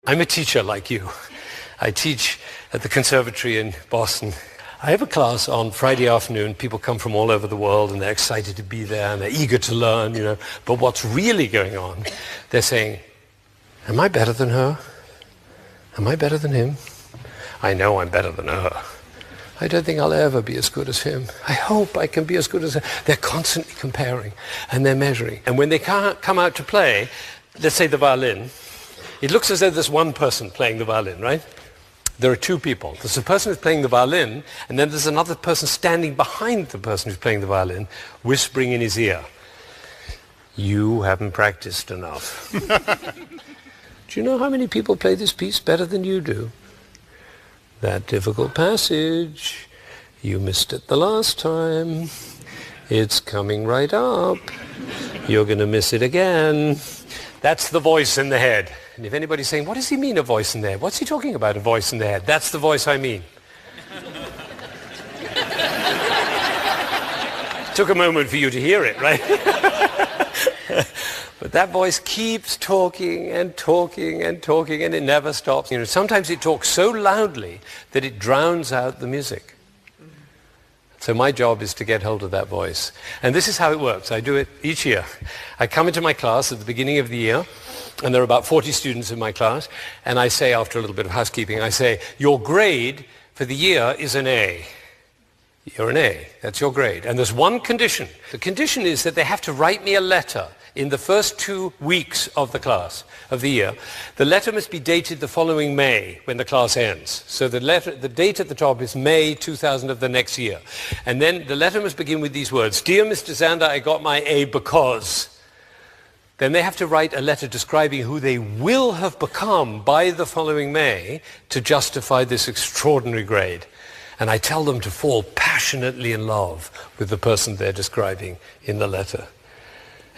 I'm a teacher like you. I teach at the Conservatory in Boston. I have a class on Friday afternoon. People come from all over the world and they're excited to be there and they're eager to learn, you know. But what's really going on, they're saying, am I better than her? Am I better than him? I know I'm better than her. I don't think I'll ever be as good as him. I hope I can be as good as her. They're constantly comparing and they're measuring. And when they come out to play, let's say the violin, it looks as though there's one person playing the violin, right? There are two people. There's the person who's playing the violin, and then there's another person standing behind the person who's playing the violin, whispering in his ear, you haven't practiced enough. Do you know how many people play this piece better than you do? That difficult passage, you missed it the last time. It's coming right up. You're going to miss it again. That's the voice in the head. And if anybody's saying, what does he mean, a voice in the head? What's he talking about, a voice in the head? That's the voice I mean. Took a moment for you to hear it, right? But that voice keeps talking and talking and talking, and it never stops. You know, sometimes it talks so loudly that it drowns out the music. So my job is to get hold of that voice. And this is how it works. I do it each year. I come into my class at the beginning of the year, and there are about 40 students in my class, and I say, after a little bit of housekeeping, I say, your grade for the year is an A. You're an A. That's your grade. And there's one condition. The condition is that they have to write me a letter in the first 2 weeks of the class, of the year. The letter must be dated the following May, when the class ends. So the date at the top is May 2000 of the next year. And then the letter must begin with these words, Dear Mr. Zander, I got my A because. Then they have to write a letter describing who they will have become by the following May to justify this extraordinary grade. And I tell them to fall passionately in love with the person they're describing in the letter.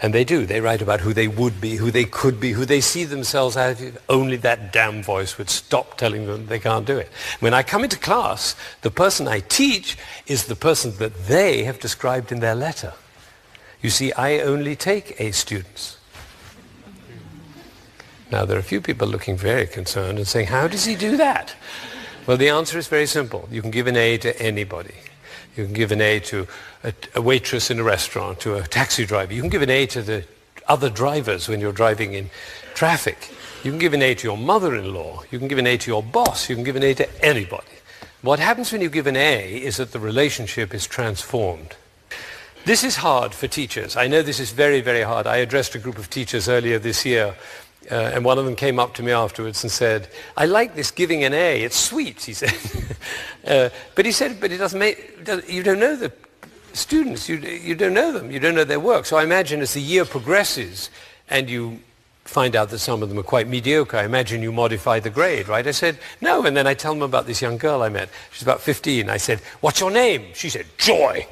And they do. They write about who they would be, who they could be, who they see themselves as if only that damn voice would stop telling them they can't do it. When I come into class, the person I teach is the person that they have described in their letter. You see, I only take A students. Now, there are a few people looking very concerned and saying, how does he do that? Well, the answer is very simple. You can give an A to anybody. You can give an A to a waitress in a restaurant, to a taxi driver. You can give an A to the other drivers when you're driving in traffic. You can give an A to your mother-in-law. You can give an A to your boss. You can give an A to anybody. What happens when you give an A is that the relationship is transformed. This is hard for teachers. I know this is very, very hard. I addressed a group of teachers earlier this year, and one of them came up to me afterwards and said, I like this giving an A. It's sweet, he said. But he said, but it doesn't make, you don't know the students. You don't know them. You don't know their work. So I imagine as the year progresses and you find out that some of them are quite mediocre, I imagine you modify the grade, right? I said, no. And then I tell them about this young girl I met. She's about 15. I said, what's your name? She said, Joy.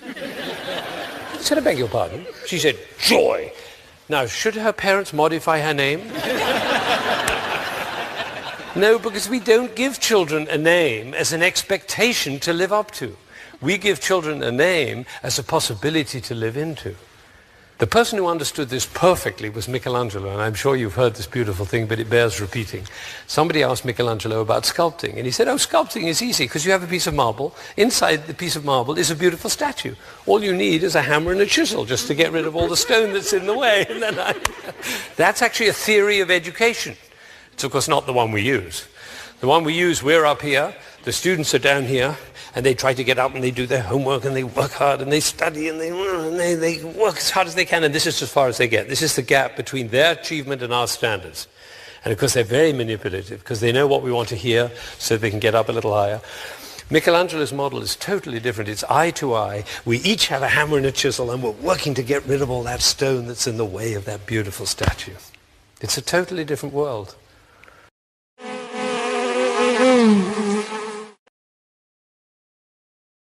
I said, I beg your pardon? She said, Joy. Now, should her parents modify her name? No, because we don't give children a name as an expectation to live up to. We give children a name as a possibility to live into. The person who understood this perfectly was Michelangelo, and I'm sure you've heard this beautiful thing, but it bears repeating. Somebody asked Michelangelo about sculpting, and he said, oh, sculpting is easy, because you have a piece of marble. Inside the piece of marble is a beautiful statue. All you need is a hammer and a chisel just to get rid of all the stone that's in the way. And then That's actually a theory of education. It's, of course, not the one we use. The one we use, we're up here, the students are down here, and they try to get up and they do their homework and they work hard and they study and they work as hard as they can, and this is as far as they get. This is the gap between their achievement and our standards. And of course they're very manipulative because they know what we want to hear so they can get up a little higher. Michelangelo's model is totally different. It's eye to eye. We each have a hammer and a chisel and we're working to get rid of all that stone that's in the way of that beautiful statue. It's a totally different world.